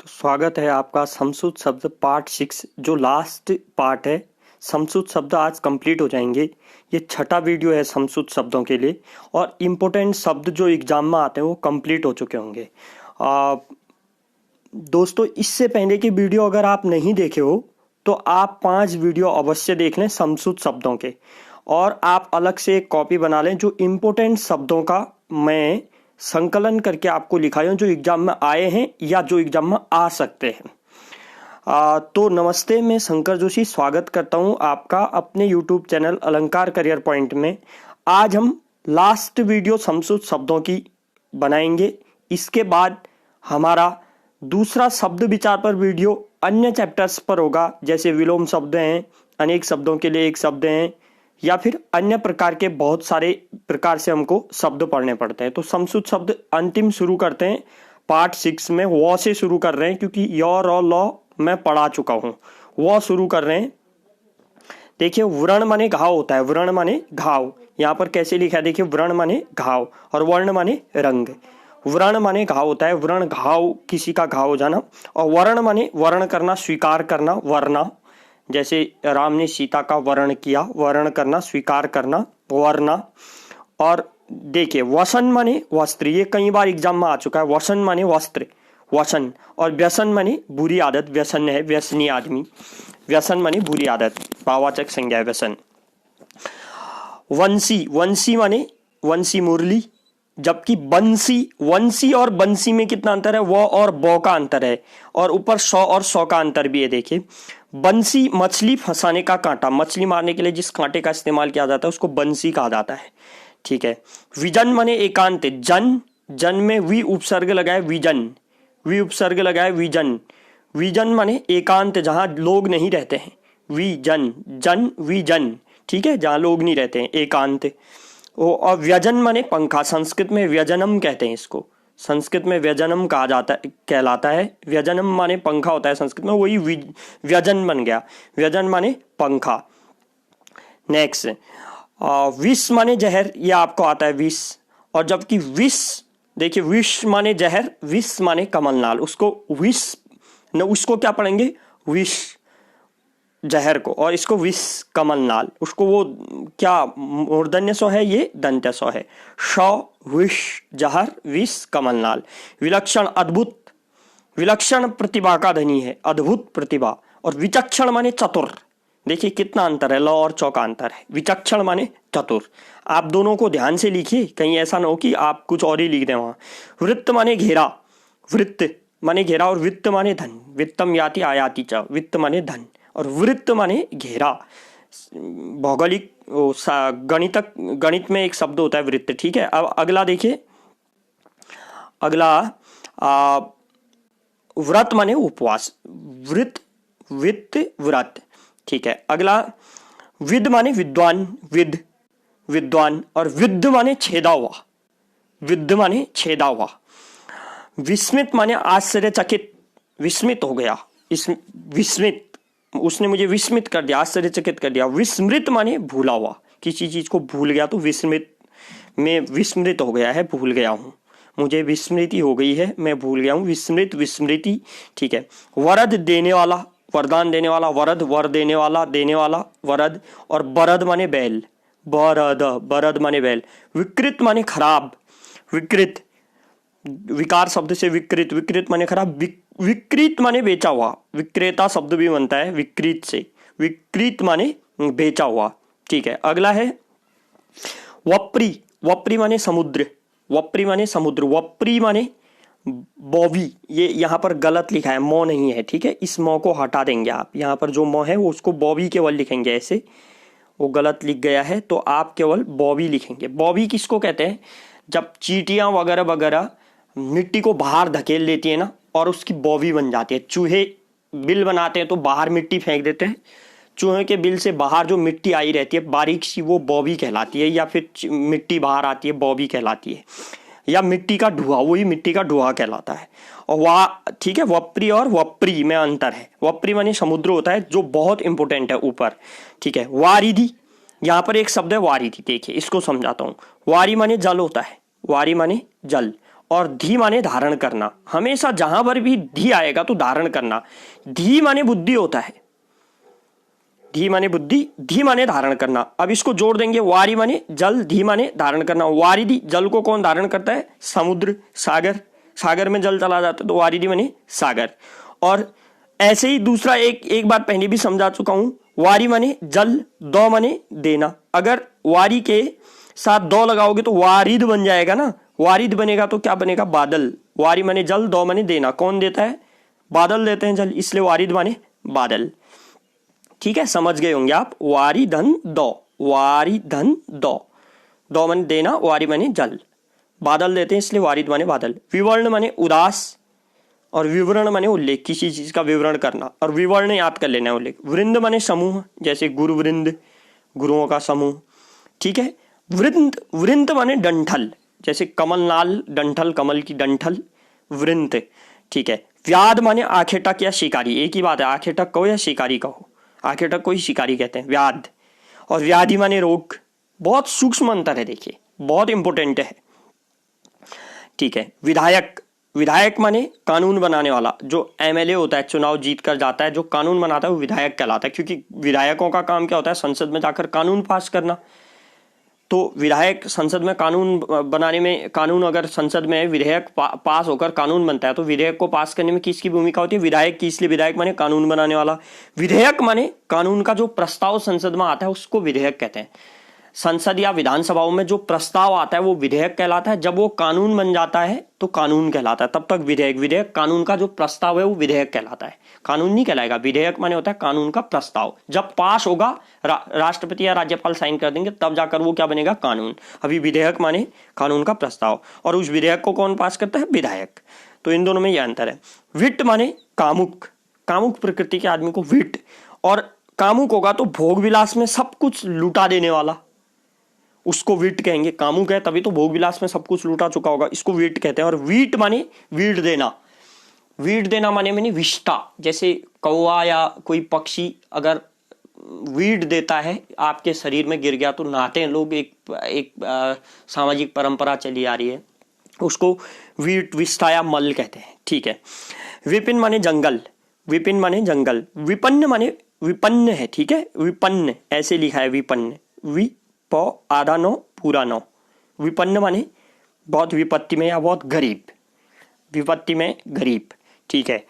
स्वागत है आपका समसूत शब्द पार्ट 6 जो लास्ट पार्ट है। समसूत शब्द आज कंप्लीट हो जाएंगे। ये छठा वीडियो है समसूत शब्दों के लिए और इम्पोर्टेंट शब्द जो एग्जाम में आते हैं वो कंप्लीट हो चुके होंगे। दोस्तों, इससे पहले की वीडियो अगर आप नहीं देखे हो तो आप 5 वीडियो अवश्य देख लें समसूत शब्दों के, और आप अलग से एक कॉपी बना लें जो इम्पोर्टेंट शब्दों का मैं संकलन करके आपको लिखाया हूं, जो एग्जाम में आए हैं या जो एग्जाम में आ सकते हैं। तो नमस्ते, मैं शंकर जोशी स्वागत करता हूं आपका अपने यूट्यूब चैनल अलंकार करियर पॉइंट में। आज हम लास्ट वीडियो समसूत शब्दों की बनाएंगे। इसके बाद हमारा दूसरा शब्द विचार पर वीडियो अन्य चैप्टर्स पर होगा, जैसे विलोम शब्द हैं, अनेक शब्दों के लिए एक शब्द हैं, या फिर अन्य प्रकार के बहुत सारे प्रकार से हमको शब्द पढ़ने पड़ते हैं। तो समसूत शब्द अंतिम शुरू करते हैं पार्ट 6 में। वो से शुरू कर रहे हैं क्योंकि य र ल मैं पढ़ा चुका हूं। वो शुरू कर रहे हैं। देखिए, व्रण माने घाव होता है। व्रण माने घाव, यहाँ पर कैसे लिखा है देखिए, व्रण माने घाव और वर्ण माने रंग। व्रण माने घाव होता है, व्रण घाव, किसी का घाव हो जाना। और वर्ण माने वर्ण करना, स्वीकार करना, वरना। जैसे राम ने सीता का वर्ण किया, वर्ण करना, स्वीकार करना, वरना। और देखिए, वसन माने वस्त्र, ये कई बार एग्जाम में आ चुका है। वसन माने वस्त्र, वसन। और व्यसन माने बुरी आदत, व्यसन है व्यसनी आदमी। व्यसन माने बुरी आदत, भाववाचक संज्ञा व्यसन। वंशी, वंशी माने वंशी मुरली, जबकि बंसी, वंशी और बंसी में कितना अंतर है, वो और बो का अंतर है, और ऊपर 100 और 100 का अंतर भी है। देखिए, बंसी मछली फंसाने का कांटा, मछली मारने के लिए जिस कांटे का इस्तेमाल किया जाता है उसको बंसी कहा जाता है। ठीक है। विजन माने एकांत, जन, जन में वी उपसर्ग लगाए, विजन, वी उपसर्ग लगाए, विजन। विजन माने एकांत, जहां लोग नहीं रहते हैं, विजन, जन विजन। ठीक है, जहां लोग नहीं रहते हैं, एकांत। और व्यजन माने पंखा, संस्कृत में व्यजनम कहते हैं इसको, संस्कृत में व्यजनम कहा जाता है, कहलाता है। व्यजनम माने पंखा होता है संस्कृत में, वही व्यजन बन गया। व्यजन माने पंखा। नेक्स्ट, विष माने जहर, ये आपको आता है विष। और जबकि विष, देखिए, विष माने जहर, विष माने कमलनाल, उसको विष न, उसको क्या पढ़ेंगे, विष जहर को, और इसको विष कमलनाल, उसको वो क्या मूर्धन्य सौ है, ये दंत्य सौ है। श विष जहर, विष कमलनाल। विलक्षण, अद्भुत, विलक्षण प्रतिभा का धनी है, अद्भुत प्रतिभा। और विचक्षण माने चतुर। देखिए कितना अंतर है, ल और चौ का अंतर है। विचक्षण माने चतुर। आप दोनों को ध्यान से लिखिए, कहीं ऐसा ना हो कि आप कुछ और ही लिख दें वहां। वृत्त माने घेरा, वृत्त माने घेरा, और वित्त माने धन, वित्तम याति आयाति च, वित्त माने धन। और वृत्त माने घेरा, भौगोलिक गणित में एक शब्द होता है वृत्त। ठीक है। अब अगला देखिए, अगला व्रत माने उपवास, वृत्त, वित्त, व्रत। ठीक है। अगला विद माने विद्वान, विद, विद्वान। और विद्ध माने छेदा हुआ, विद्ध माने छेदा हुआ। विस्मित माने आश्चर्यचकित, विस्मित हो गया, इस विस्मित, उसने मुझे विस्मित कर दिया, आश्चर्यचकित कर दिया। विस्मृत माने भूला हुआ, किसी चीज को भूल गया तो विस्मृत, मैं विस्मृत हो गया है, भूल गया हूं, मुझे विस्मृति हो गई है, मैं भूल गया हूं, विस्मृत, विस्मृति। ठीक है। वरद, देने वाला, वरदान देने वाला, वरद, वर देने वाला, देने वाला, वरद। और बरद माने बैल, बरद, बरद माने बैल। विकृत माने खराब, विकृत, विकार शब्द से विकृत, विकृत माने खराब। विकृत माने बेचा हुआ, विक्रेता शब्द भी बनता है विकृत से, विकृत माने बेचा हुआ। ठीक है। अगला है वप्री, वप्री माने समुद्र, वप्री माने समुद्र। वप्री माने बॉबी, ये यहाँ पर गलत लिखा है, मो नहीं है। ठीक है, इस मो को हटा देंगे आप, यहाँ पर जो मो है वो उसको बॉबी केवल लिखेंगे, ऐसे वो गलत लिख गया है तो आप केवल बॉबी लिखेंगे। बॉबी किसको कहते हैं, जब चींटियां वगैरह वगैरह मिट्टी को बाहर धकेल देती है ना, और उसकी बॉबी बन जाती है। चूहे बिल बनाते हैं तो बाहर मिट्टी फेंक देते हैं, चूहे के बिल से बाहर जो मिट्टी आई रहती है बारीक सी, वो बॉबी कहलाती है। या फिर मिट्टी बाहर आती है, बॉबी कहलाती है। या मिट्टी का धुआं, वही मिट्टी का धुआं कहलाता है। और वाह, ठीक है। वप्री और वप्री में अंतर है। वप्री माने समुद्र होता है, जो बहुत इंपॉर्टेंट है ऊपर। ठीक है। वारिधि, यहाँ पर एक शब्द है वारिधि, देखिए इसको समझाता हूँ। वारी माने जल होता है, वारी माने जल। और धी माने धारण करना। हमेशा जहां पर भी धी आएगा तो धारण करना। धी माने बुद्धि होता है, धी माने बुद्धि, धी माने धारण करना। अब इसको जोड़ देंगे, वारी माने जल, धी माने धारण करना। वारिधि, जल को कौन धारण करता है? समुद्र, सागर। सागर में जल चला जाता है तो वारिधि माने सागर। और ऐसे ही दूसरा एक बात पहले भी समझा चुका हूं, वारी माने जल, दो माने देना। अगर वारी के साथ दो लगाओगे तो वारिद बन जाएगा ना, वारिद बनेगा तो क्या बनेगा? बादल। वारी माने जल, दो माने देना। कौन देता है? बादल देते हैं जल, इसलिए वारिद माने बादल। ठीक है, समझ गए होंगे आप। वारी धन दो, वारी धन दो, दो माने देना, वारी माने जल, बादल देते हैं इसलिए वारिद माने बादल। विवर्ण माने उदास और विवरण माने उल्लेख, किसी चीज का विवरण करना। और विवर्ण याद कर लेना, उल्लेख। वृंद माने समूह, जैसे गुरु वृंद, गुरुओं का समूह। ठीक है। वृंद, वृंद माने डंठल, जैसे कमलनाल डंठल, कमल की डंठल, वृंद। ठीक है। व्याध माने आखेटक या शिकारी, एक ही बात है, आखेटक कहो या शिकारी कहो, आखेटक को ही शिकारी कहते हैं, व्याध। और व्याधि माने रोग। बहुत सूक्ष्म अंतर है, देखिए, बहुत इंपॉर्टेंट है। ठीक है। विधायक, विधायक माने कानून बनाने वाला। जो एमएलए होता है, चुनाव जीत कर जाता है, जो कानून बनाता है वो विधायक कहलाता है, क्योंकि विधायकों का काम क्या होता है? संसद में जाकर कानून पास करना। तो विधायक संसद में कानून बनाने में, कानून अगर संसद में विधेयक पास होकर कानून बनता है तो विधेयक को पास करने में किसकी भूमिका होती है? विधायक की। इसलिए विधायक माने कानून बनाने वाला। विधेयक माने कानून का जो प्रस्ताव संसद में आता है उसको विधेयक कहते हैं। संसद या विधानसभाओं में जो प्रस्ताव आता है वो विधेयक कहलाता है। जब वो कानून बन जाता है तो कानून कहलाता है, तब तक विधेयक। विधेयक, कानून का जो प्रस्ताव है वो विधेयक कहलाता है, कानून नहीं कहलाएगा। विधेयक माने होता है कानून का प्रस्ताव। जब पास होगा, राष्ट्रपति या राज्यपाल साइन कर देंगे, तब जाकर वो क्या बनेगा? कानून। अभी विधेयक माने कानून का प्रस्ताव, और उस विधेयक को कौन पास करता है? विधायक। तो इन दोनों में यह अंतर है। वित्त माने कामुक, कामुक प्रकृति के आदमी को वित्त। और कामुक होगा तो भोग विलास में सब कुछ लुटा देने वाला, उसको वीट कहेंगे। कामुक है तभी तो भोग विलास में सब कुछ लूटा चुका होगा, इसको वीट कहते हैं। और वीट माने वीट देना। वीट देना माने विष्टा, जैसे कौवा या कोई पक्षी अगर वीट देता है, आपके शरीर में गिर गया तो नहाते हैं लोग, एक सामाजिक परंपरा चली आ रही है, उसको वीट, विष्टा या मल कहते हैं। ठीक है। विपिन माने जंगल, विपिन माने जंगल। विपन्न माने विपन्न है। ठीक है। विपन्न ऐसे लिखा है, विपन्न, वि प आधा नो पूरा नो। विपन्न माने बहुत विपत्ति में या बहुत गरीब, विपत्ति में गरीब। ठीक है।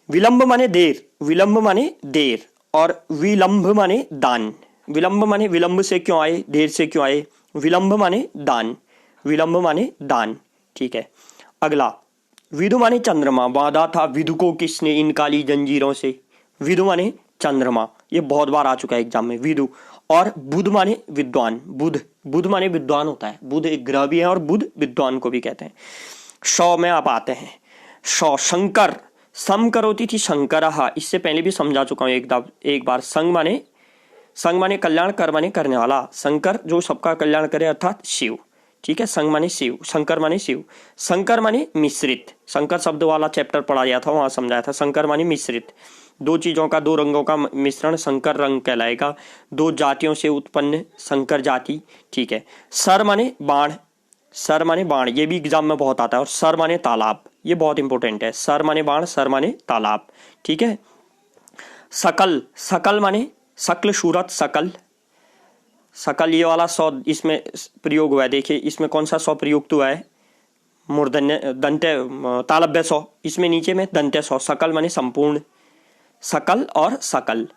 विलंब माने देर, विलंब माने देर। और विलंब माने दान। विलंब माने विलंब से क्यों आए, देर से क्यों आए। विलंब माने दान, विलंब माने दान। ठीक है। अगला, विदु माने चंद्रमा। बांधा था विदु को किसने इन काली जंजीरों से। विदु माने चंद्रमा, ये बहुत बार आ चुका है एग्जाम में, विदु। और बुध माने विद्वान, बुध, बुध माने विद्वान होता है, बुध एक ग्रह भी है और बुध विद्वान को भी कहते हैं। शौ में आप आते हैं, शौ शंकर, सम करोति थी शंकर, इससे पहले भी समझा चुका हूं एक बार। संग माने कल्याण, कर माने करने वाला। शंकर जो सबका कल्याण करे, अर्थात शिव। ठीक है। संग माने शिव, शंकर माने शिव। शंकर माने मिश्रित, शंकर शब्द वाला चैप्टर पढ़ाया था, वहां समझाया था। शंकर माने मिश्रित, दो चीजों का, दो रंगों का मिश्रण शंकर रंग कहलाएगा। दो जातियों से उत्पन्न शंकर जाति। ठीक है। सर माने बाण, सर माने बाण, ये भी एग्जाम में बहुत आता है। और सर माने तालाब, ये बहुत इंपॉर्टेंट है। सर माने बाण, सर माने तालाब। ठीक है। सकल, सकल माने शकल, सूरत, सकल, सकल, ये वाला सौ इसमें प्रयोग हुआ है। देखिए इसमें कौन सा सौ प्रयुक्त हुआ है? मूर्धन्य दंत्य तालव्य सौ, इसमें नीचे में दंत्य सौ। सकल माने संपूर्ण, सकल और सकल,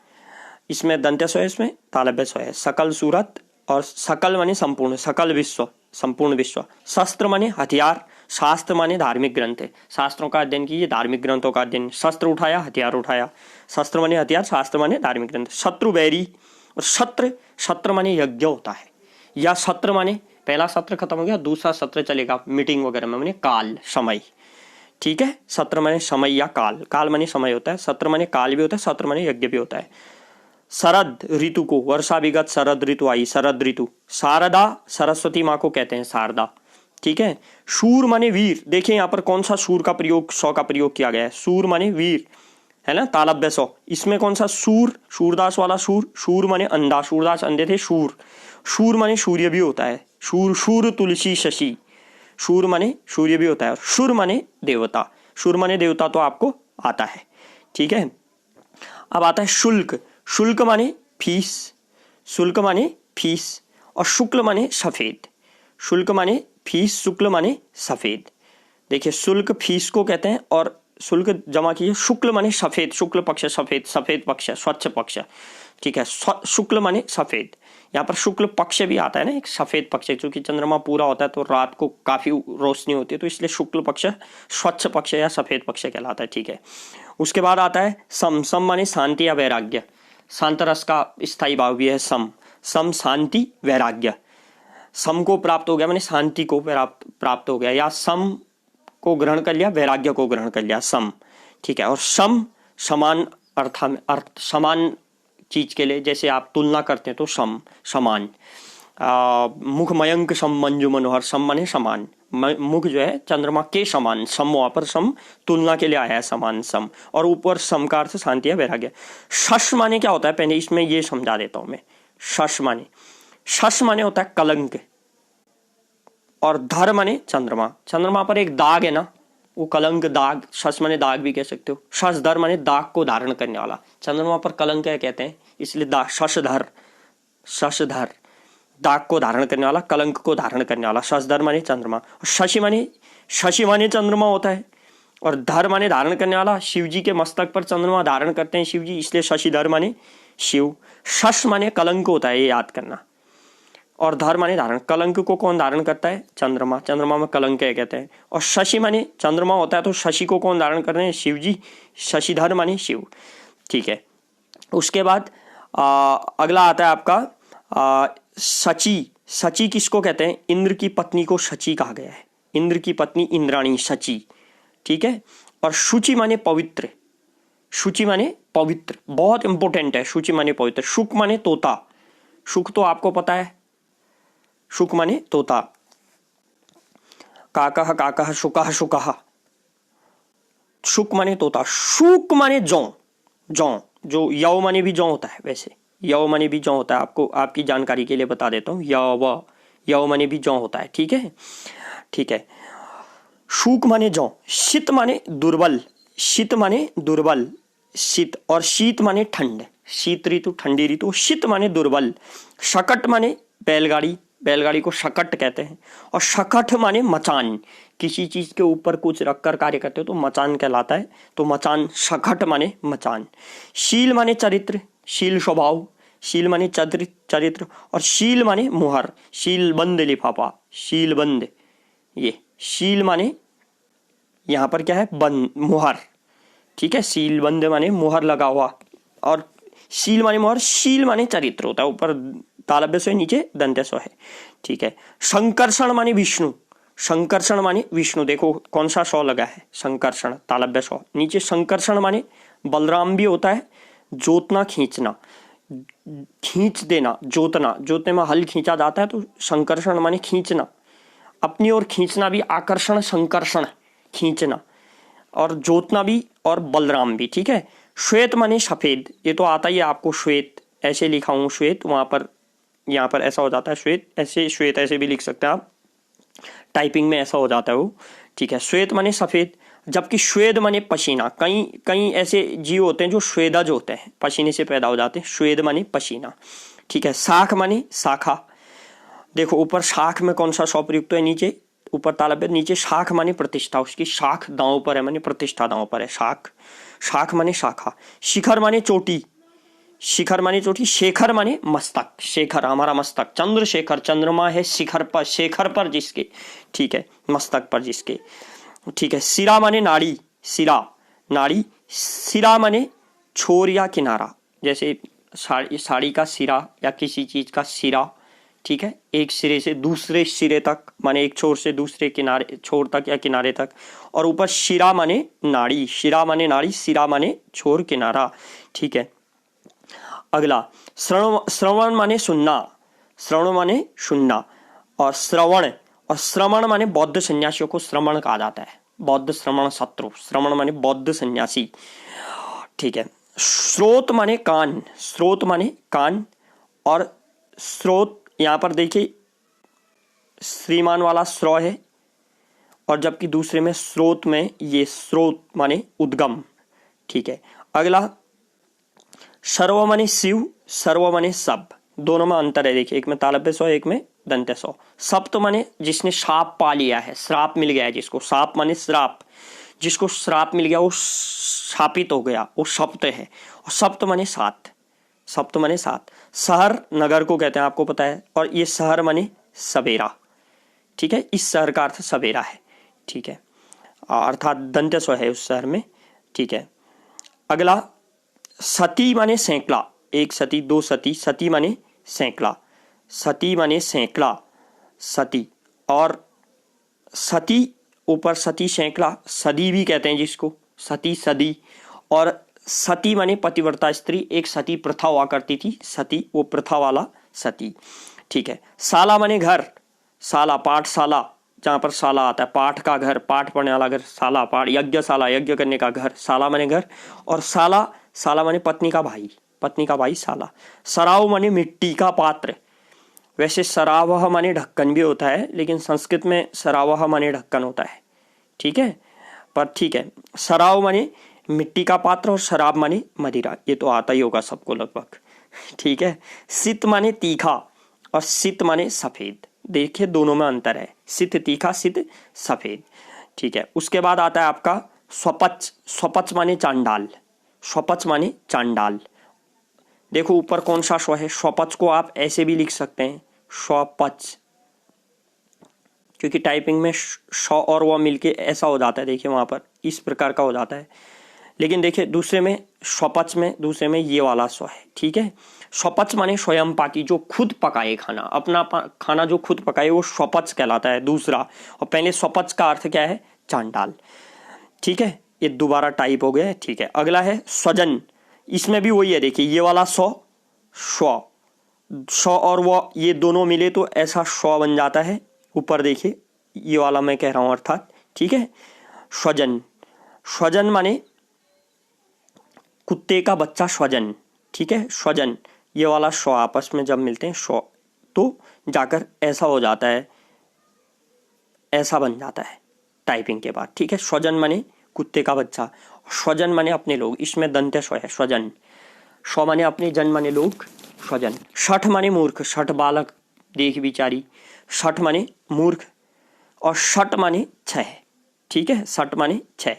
इसमें दंत्य सौ है, इसमें तालव्य सौ है। सकल सूरत और सकल माने संपूर्ण, सकल विश्व, संपूर्ण विश्व। शस्त्र माने हथियार, शास्त्र माने धार्मिक ग्रंथ है, शास्त्रों का अध्ययन कीजिए, धार्मिक ग्रंथों का अध्ययन। शस्त्र उठाया, हथियार उठाया, शस्त्र माने हथियार, शास्त्र माने धार्मिक ग्रंथ। शत्रु बैरी, और सत्र, सत्र माने यज्ञ होता है, या सत्र माने पहला सत्र खत्म हो गया, दूसरा सत्र चलेगा मीटिंग वगैरह में, माने काल, समय। ठीक है। सत्र माने समय या काल, काल माने समय होता है, सत्र माने काल भी होता है, सत्र माने यज्ञ भी होता है। शरद ऋतु को, वर्षा विगत शरद ऋतु आई, शरद ऋतु। शारदा, सरस्वती माँ को कहते हैं शारदा। ठीक है। शूर माने वीर, देखिए यहाँ पर कौन सा शूर का प्रयोग, सौ का प्रयोग किया गया है। शूर माने वीर है ना, तालव्य सौ। इसमें कौन सा सूर, सूरदास वाला सूर, शूर माने अंधा, सूरदास अंधे थे, शूर। शूर माने सूर्य भी होता है, शूर, शूर तुलसी शशि, शूर माने सूर्य भी होता है, और शुर माने देवता। शुर माने देवता तो आपको आता है, ठीक है। अब आता है शुल्क। शुल्क माने फीस, शुल्क माने फीस, और शुक्ल माने सफेद। शुल्क माने फीस, शुक्ल माने सफेद। देखिए शुल्क फीस को कहते हैं, और शुल्क जमा कीजिए, शुक्ल माने सफेद, शुक्ल पक्ष सफेद, सफेद पक्ष स्वच्छ पक्ष, ठीक है। शुक्ल माने सफेद, यहाँ पर शुक्ल पक्ष भी आता है ना, एक सफेद पक्ष, क्योंकि चंद्रमा पूरा होता है तो रात को काफी रोशनी होती है, तो इसलिए शुक्ल पक्ष स्वच्छ पक्ष या सफेद पक्ष कहलाता है, ठीक है। उसके बाद आता है सम। सम माने शांति या वैराग्य, शांत रस का स्थायी भाव भी है सम। सम शांति वैराग्य, सम को प्राप्त हो गया माने शांति को प्राप्त हो गया, या सम को ग्रहण कर लिया, वैराग्य को ग्रहण कर लिया, सम, ठीक है। और सम समान अर्थ समान चीज के लिए, जैसे आप तुलना करते हैं तो सम समान। मुख मयंक सम मंजू मनोहर, सम माने समान, मुख जो है चंद्रमा के समान, सम वहां पर सम तुलना के लिए आया है, समान सम, और ऊपर सम का अर्थ शांति है वैराग्य। शश माने क्या होता है, पहले इसमें ये समझा देता हूं मैं। शश माने होता है कलंक, और धर माने चंद्रमा। चंद्रमा पर एक दाग है ना, वो कलंक दाग, शश माने दाग भी कह सकते हो। शशधर माने दाग को धारण करने वाला, चंद्रमा पर कलंक है कहते हैं, इसलिए दाग शशधर, शशधर दाग को धारण करने वाला, कलंक को धारण करने वाला, शशधर माने चंद्रमा। और शशि माने चंद्रमा होता है, और धर माने धारण करने वाला। शिव जी के मस्तक पर चंद्रमा धारण करते हैं शिव जी, इसलिए शशिधर माने शिव। शश माने कलंक होता है, ये याद करना, और धर माने धारण। कलंक को कौन धारण करता है, चंद्रमा, चंद्रमा में कलंक है कहते हैं। और शशि माने चंद्रमा होता है, तो शशि को कौन धारण कर रहे हैं, शिव जी, शशिधर माने शिव, ठीक है। उसके बाद अगला आता है आपका सची। सची किसको कहते हैं, इंद्र की पत्नी को सची कहा गया है, इंद्र की पत्नी इंद्राणी सची, ठीक है। और शुचि माने पवित्र, शुचि माने पवित्र, बहुत इंपॉर्टेंट है, शुचि माने पवित्र। शुक माने तोता, शुक तो आपको पता है, शुक माने तोता। काकह काकह शुकह शुकह, शुक माने तोता। शुक माने जौ, जौ जो यव माने भी जौ होता है, वैसे यव माने भी जौ होता है, आपको आपकी जानकारी के लिए बता देता हूं, यव माने भी जौ होता है, ठीक है, ठीक है। शुक माने जौ। शीत माने दुर्बल, शीत माने दुर्बल, शीत, और शीत माने ठंड, शीत ऋतु ठंडी ऋतु, शीत माने दुर्बल। शकट माने बैलगाड़ी, बैलगाड़ी को शकट कहते हैं। और शकट माने मचान, किसी चीज के ऊपर कुछ रखकर कार्य करते हो तो मचान कहलाता है, तो मचान, शकट माने मचान। शील माने चरित्र, शील स्वभाव, शील माने चरित्र, और शील माने मुहर, शील बंद लिफाफा, शील बंद, ये शील माने यहां पर क्या है, बंद, मुहर, ठीक है। सील बंद माने मुहर लगा हुआ, और शील माने मुहर, शील माने चरित्र होता है, ऊपर तालव्य से नीचे दंत्य है, ठीक है। संकर्षण माने विष्णु, संकर्षण माने विष्णु, देखो कौन सा सौ लगा है, संकर्षण तालव्य सौ, नीचे संकर्षण माने बलराम भी होता है, जोतना खींचना, खींच देना, जोतना, जोतने में हल खींचा जाता है, तो संकर्षण माने खींचना, अपनी ओर खींचना भी आकर्षण, संकर्षण खींचना, और जोतना भी, और बलराम भी, ठीक है। श्वेत माने सफेद, ये तो आता ही है आपको, श्वेत ऐसे लिखा हूं, श्वेत वहां पर, यहाँ पर ऐसा हो जाता है श्वेत, ऐसे श्वेत ऐसे भी लिख सकते हैं आप, टाइपिंग में ऐसा हो जाता है वो, ठीक है। श्वेत माने सफेद, जबकि श्वेद माने पसीना, कई कई ऐसे जीव होते हैं जो श्वेदज होते हैं, पसीने से पैदा हो जाते हैं, श्वेद माने पसीना, ठीक है। शाख माने शाखा, देखो ऊपर शाख में कौन सा सौ प्रयुक्त है, नीचे ऊपर तालव्य, नीचे शाख माने प्रतिष्ठा, उसकी शाख दांव पर है, माने प्रतिष्ठा दांव पर है, शाख, शाख माने शाखा। शिखर माने चोटी, शिखर माने चोटी। शेखर माने मस्तक, शेखर हमारा मस्तक, चंद्रशेखर, चंद्रमा है शिखर पर, शेखर पर जिसके, ठीक है, मस्तक पर जिसके, ठीक है। सिरा माने नाड़ी, सिरा नाड़ी। सिरा माने छोर या किनारा, जैसे साड़ी का सिरा या किसी चीज का सिरा, ठीक है, एक सिरे से दूसरे सिरे तक, माने एक छोर से दूसरे किनारे, छोर तक या किनारे तक। और ऊपर शिरा माने नाड़ी, शिरा माने नाड़ी, सिरा माने छोर किनारा, ठीक है। अगला श्रवण माने सुनना, श्रवण माने सुनना, और श्रवण, और श्रवण माने बौद्ध सन्यासियों को श्रवण कहा जाता है, बौद्ध श्रवण शत्रु, श्रवण माने बौद्ध सन्यासी, ठीक है। स्रोत माने कान, स्रोत माने कान, और स्रोत यहाँ पर देखिए श्रीमान वाला स्रो है, और जबकि दूसरे में स्रोत में ये स्रोत माने उद्गम। ठीक है, अगला सर्व माने शिव, सर्व माने सब, दोनों में अंतर है। देखिए, एक में तालव्य स्व, एक में दंत्य स्व। सप्त माने जिसने शाप पा लिया है, श्राप मिल गया है जिसको, शाप माने श्राप, जिसको श्राप मिल गया वो शापित हो गया, वो सप्त है। और सप्त माने सात, सप्त माने सात। शहर नगर को कहते हैं, आपको पता है, और ये शहर माने सवेरा। ठीक है, इस शहर का अर्थ सवेरा है। ठीक है, अर्थात दंत्य स्व है उस शहर में। ठीक है, अगला सती माने सैकड़ा, एक सती, दो सती, सती माने सैकड़ा, सती माने सैकड़ा, सती। और सती ऊपर सती सैकड़ा, सदी भी कहते हैं जिसको, सती सदी। और सती माने पतिव्रता स्त्री, एक सती प्रथा हुआ करती थी, सती वो प्रथा वाला सती। ठीक है, शाला माने घर, शाला पाठशाला, जहाँ पर शाला आता है, पाठ का घर, पाठ पढ़ने वाला घर, शाला पाठ, यज्ञशाला यज्ञ करने का घर, शाला माने घर। और शाला, शाला माने पत्नी का भाई, पत्नी का भाई शाला। सराव माने मिट्टी का पात्र, वैसे सरावह माने ढक्कन भी होता है, लेकिन संस्कृत में सरावह माने ढक्कन होता है। ठीक है, पर ठीक है, सराव माने मिट्टी का पात्र और शराब माने मदिरा, ये तो आता ही होगा सबको लगभग। ठीक है, सित माने तीखा और सित माने सफेद। देखिए दोनों में अंतर है, सित तीखा, सित सफेद। ठीक है, उसके बाद आता है आपका स्वपच, स्वपच माने चांडाल, स्वपच माने चांडाल। देखो ऊपर कौन सा स्व है, स्वपच को आप ऐसे भी लिख सकते हैं, स्वपच, क्योंकि टाइपिंग में श और व मिलके ऐसा हो जाता है, देखिए वहां पर इस प्रकार का हो जाता है। लेकिन देखिए दूसरे में स्वपच में, दूसरे में ये वाला स्व है। ठीक है, स्वपच माने स्वयं पाकी, जो खुद पकाए खाना, अपना खाना जो खुद पकाए वो स्वपच कहलाता है दूसरा। और पहले स्वपच का अर्थ क्या है, चांडाल। ठीक है, ये दोबारा टाइप हो गया। ठीक है, अगला है स्वजन, इसमें भी वही है, देखिए ये वाला स्व, स्व, स्व और वो ये दोनों मिले तो ऐसा स्व बन जाता है। ऊपर देखिए ये वाला मैं कह रहा हूं अर्थात। ठीक है, स्वजन, स्वजन माने कुत्ते का बच्चा स्वजन। ठीक है, स्वजन, ये वाला स्व आपस में जब मिलते हैं स्व तो जाकर ऐसा हो जाता है, ऐसा बन जाता है टाइपिंग के बाद। ठीक है, स्वजन माने कुत्ते का बच्चा, स्वजन माने अपने लोग, इसमें दंत्य स्व है स्वजन। स्व माने अपने, जन माने लोग, स्वजन। शठ माने मूर्ख, शठ बालक, देख बिचारी, शठ माने मूर्ख। और शठ माने छह। ठीक है, शठ माने छह।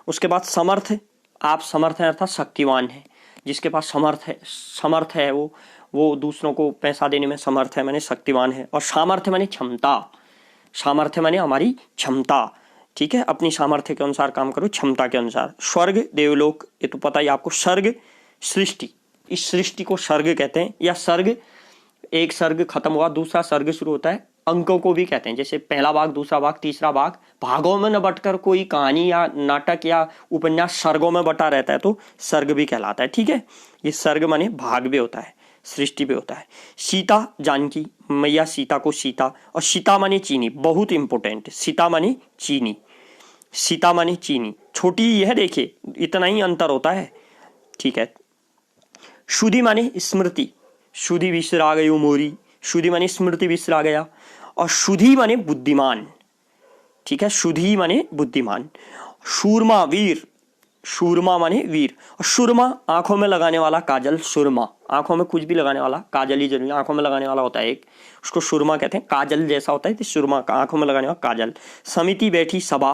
उसके बाद समर्थ, आप समर्थ हैं अर्थात शक्तिवान है, जिसके पास समर्थ है वो दूसरों को पैसा देने में समर्थ है, माने शक्तिवान है। और सामर्थ्य माने क्षमता, सामर्थ्य माने हमारी क्षमता। ठीक है, अपनी सामर्थ्य के अनुसार काम करो, क्षमता के अनुसार। स्वर्ग, देवलोक, ये तो पता ही आपको। सर्ग, सृष्टि, इस सृष्टि को सर्ग कहते हैं, या सर्ग, एक सर्ग खत्म हुआ दूसरा सर्ग शुरू होता है। अंकों को भी कहते हैं, जैसे पहला भाग, दूसरा भाग, तीसरा भाग। भागों में न बटकर कोई कहानी या नाटक या उपन्यास सर्गों में बटा रहता है तो सर्ग भी कहलाता है। ठीक है, ये सर्ग माने भाग भी होता है, सृष्टि भी होता है। सीता, जानकी, मैया सीता को सीता। और सीता माने चीनी, बहुत इंपोर्टेंट, सीता माने चीनी, सीता माने चीनी। छोटी यह देखिए इतना ही अंतर होता है। ठीक है, शुद्धि माने स्मृति, शुद्धि विसरा गयो मोरी, शुद्धि माने स्मृति विसरा गया। और शुद्धि माने बुद्धिमान। ठीक है, शुद्धि माने बुद्धिमान। शूरमा, वीर, शूरमा माने वीर। और सुरमा, आंखों में लगाने वाला काजल, सुरमा, आंखों में कुछ भी लगाने वाला, काजल ही जरूरी, आंखों में लगाने वाला होता है एक, उसको सुरमा कहते हैं। काजल जैसा होता है तो सुरमा, आंखों में लगाने वाला काजल। समिति, बैठी, सभा।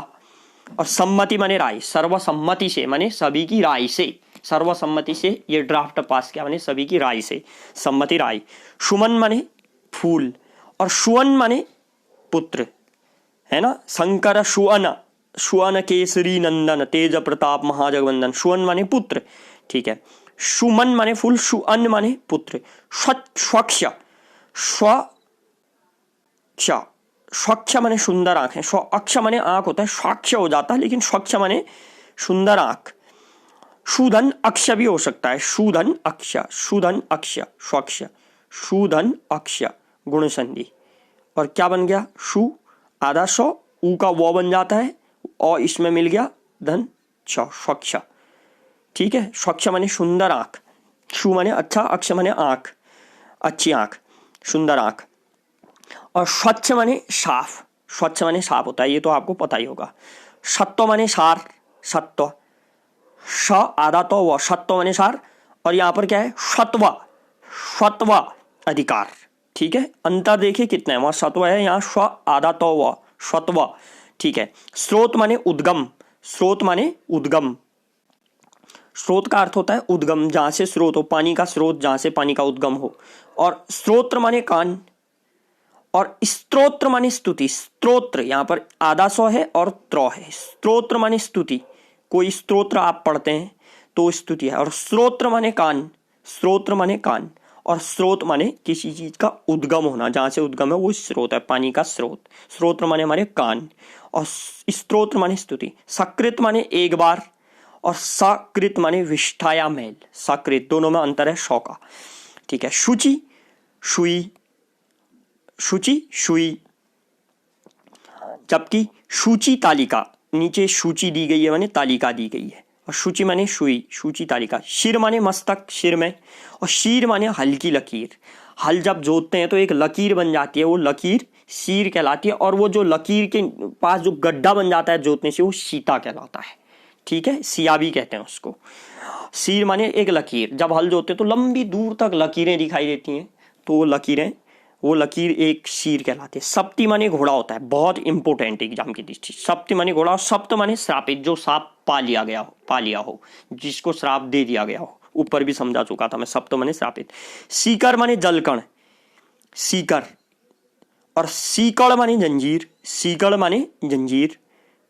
और सम्मति माने राय, सर्वसम्मति से माने सभी की राय से, सर्वसम्मति से ये ड्राफ्ट पास किया माने सभी की राय से, सम्मति राय। सुमन माने फूल। और सुवन माने पुत्र, है ना, शंकर सुवन, सुवन केसरी नंदन, तेज प्रताप महाजगवंदन, सुवन माने पुत्र। ठीक है, सुमन माने फूल, सुअन माने पुत्र। स्वच्छ, स्वच्छ, स्वच्छ माने सुंदर आंख है, स्वच्छ माने आंख होता है, स्वच्छ हो जाता है, लेकिन स्वच्छ माने सुंदर आंख। सुधन अक्ष भी हो सकता है, सुधन अक्ष, सुधन अक्ष, स्वच्छ, सुधन अक्ष, गुण संधि। और क्या बन गया, सु, आधा सौ, ऊ का वो बन जाता है, और इसमें मिल गया धन छ, स्वच्छ। ठीक है, स्वच्छ माने सुंदर आंख, सु माने अच्छा, अक्ष माने आंख, अच्छी आंख, सुंदर आंख। और स्वच्छ माने साफ, स्वच्छ माने साफ होता है, ये तो आपको पता ही होगा। सत्व माने सार, सत्व, श आधा तो व, सत्व माने सार। और यहां पर क्या है, सत्व, सत्व अधिकार, ठीक है। अंतर देखिए कितना है, वहां सत्व है, यहाँ स्व आधा तो व, सत्व, ठीक है। स्रोत माने उद्गम, स्रोत माने उद्गम, स्रोत का अर्थ होता है उद्गम, जहां से स्रोत हो, पानी का स्रोत, जहां से पानी का उद्गम हो। और स्त्रोत्र माने कान, और स्तोत्र माने स्तुति, स्तोत्र यहां पर आधा सौ है और त्र है। स्तोत्र माने स्तुति, कोई स्तोत्र आप पढ़ते हैं तो स्तुति है। और स्रोत्र माने कान, स्रोत्र माने कान, और स्रोत माने किसी चीज का उद्गम होना, जहां से उद्गम है वो स्रोत है, पानी का स्रोत। स्रोत्र माने हमारे कान, और स्तोत्र माने स्तुति। सकृत माने एक बार, और सकृत माने विष्ठाया मैल, सकृत, दोनों में अंतर है सौ का, ठीक है। शुचि, शुई, शुचि, शुई, जबकि सूची तालिका, नीचे सूची दी गई है माने तालिका दी गई है, और सूची माने शुई, सूची तालिका। शिर माने मस्तक, सिर में, और शीर माने हल्की लकीर। हल जब जोतते हैं तो एक लकीर बन जाती है, वो लकीर शीर कहलाती है, और वो जो लकीर के पास जो गड्ढा बन जाता है जोतने से, वो सीता कहलाता है, ठीक है, सिया भी कहते हैं उसको। शीर माने एक लकीर, जब हल जोतते तो लंबी दूर तक लकीरें दिखाई देती हैं, तो वो लकीरें, वो लकीर एक शीर कहलाती है। सप्ती माने घोड़ा होता है, बहुत इंपोर्टेंट एग्जाम की दृष्टि। सप्ती माने घोड़ा, और सप्त माने श्रापित, जो श्राप पा लिया हो, जिसको श्राप दे दिया गया हो, ऊपर भी समझा चुका था मैं, सप्त माने श्रापित। सीकर माने जलकण, सीकर, और सीकड़ माने जंजीर, सीकड़ माने जंजीर,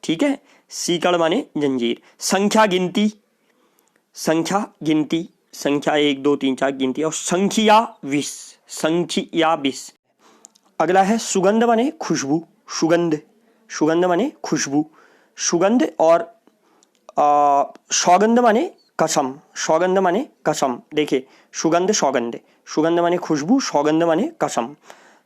ठीक है, सीकड़ माने जंजीर। संख्या गिनती, संख्या गिनती, संख्या 1 2 3 4 गिनती, और संख्या 20, संख्या 20। अगला है सुगंध माने खुशबू, सुगंध, सुगंध माने खुशबू, सुगंध। और सौगंध माने कसम, सौगंध माने कसम। देखिए सुगंध, सौगंध, सुगंध माने खुशबू, सौगंध माने कसम।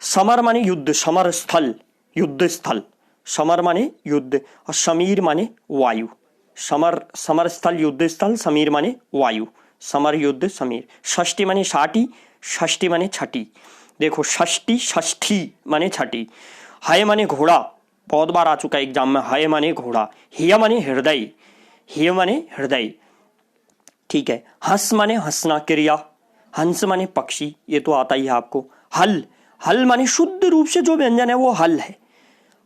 समर माने युद्ध, समर स्थल, युद्ध स्थल, समर माने युद्ध। और समीर माने वायु, समर, समर स्थल, युद्ध स्थल, समीर माने वायु, समर युद्ध समीर। षष्ठी माने षाठी, षष्ठी माने छठी। देखो षष्ठी, षष्ठी माने छठी। हय माने घोड़ा, बहुत बार आ चुका है एग्जाम में, हय माने घोड़ा। हिय माने हृदय, हिय माने हृदय, ठीक है। हंस माने हंसना, क्रिया, हंस माने पक्षी, ये तो आता ही है आपको। हल, हल माने शुद्ध रूप से जो व्यंजन है वो हल है।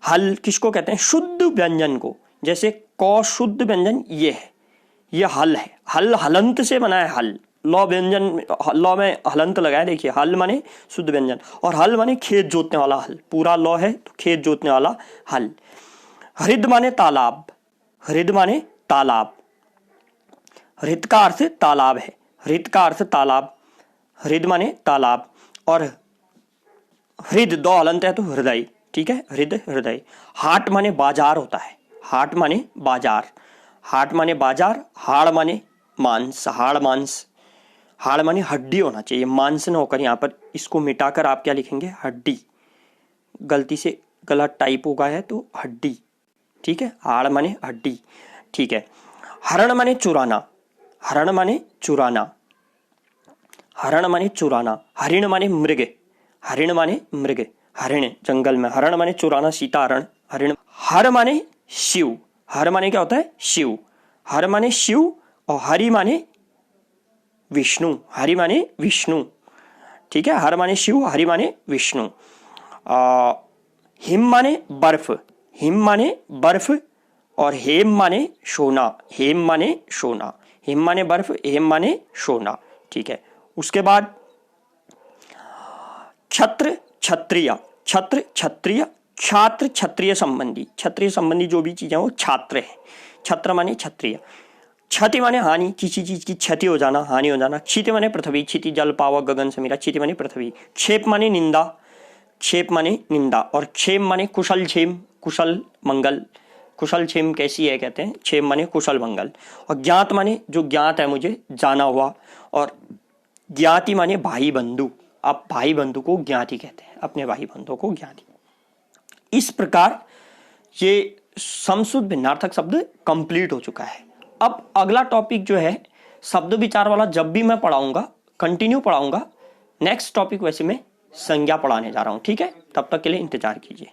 हल किसको कहते हैं, शुद्ध व्यंजन को, जैसे क शुद्ध व्यंजन ये है, ये हल है। हल हलंत से बना है, हल, लौ व्यंजन, लौ में हलंत लगाया, देखिए हल माने शुद्ध व्यंजन। और हल माने खेत जोतने वाला हल, पूरा लौ है तो खेत जोतने वाला हल। हृद माने तालाब, हृद माने तालाब, हृद का अर्थ तालाब है, हृद का अर्थ तालाब, हृद माने तालाब। और हृद दो हलंत है तो हृदय, ठीक है, हृद, हृदय। हाट माने बाजार होता है, हाट माने बाजार, हाट माने बाजार। हाड़ माने मांस, हाड़ मांस, हाड़ माने हड्डी होना चाहिए, मांस न होकर, यहाँ पर इसको मिटाकर आप क्या लिखेंगे, हड्डी, गलती से गलत टाइप हो गया है तो हड्डी, ठीक है, हाड़ माने हड्डी, ठीक है। हरण माने चुराना, हरण माने चुराना, हरण माने चुराना। हरिण माने मृग, हरिण माने मृग, हरिण जंगल में, हरण माने चुराना, सीता हरण, हरिण। हर माने शिव, हर माने क्या होता है, शिव, हर माने शिव। और हरि माने विष्णु, हरि माने विष्णु, ठीक है, हर माने शिव, हरि माने विष्णु। हिम माने बर्फ, हिम माने बर्फ। और हेम माने सोना, हेम माने सोना, हिम माने बर्फ, हेम माने सोना, ठीक है। उसके बाद छत्र, क्षत्रिय, छत्र क्षत्रिय, छात्र क्षत्रिय संबंधी, क्षत्रिय संबंधी जो भी चीजें वो छात्र है, छत्र माने क्षत्रिय। क्षति माने हानि, किसी चीज की क्षति हो जाना, हानि हो जाना। क्षिति माने पृथ्वी, क्षिति जल पावक गगन समीरा, क्षिति माने पृथ्वी। क्षेप माने निंदा, क्षेप माने निंदा। और क्षेम माने कुशल क्षेम, कुशल मंगल, कुशल क्षेम कैसी है कहते हैं, क्षेम माने कुशल मंगल। और ज्ञात माने जो ज्ञात है मुझे, जाना हुआ। और ज्ञाति माने भाई बंधु, आप भाई बंधु को ज्ञाति कहते हैं, अपने भाई बंधु को ज्ञाति। इस प्रकार ये समशुद्ध भिन्नार्थक शब्द कंप्लीट हो चुका है। अब अगला टॉपिक जो है शब्द विचार वाला, जब भी मैं पढ़ाऊंगा कंटिन्यू पढ़ाऊंगा। नेक्स्ट टॉपिक वैसे मैं संज्ञा पढ़ाने जा रहा हूं, ठीक है, तब तक के लिए इंतजार कीजिए।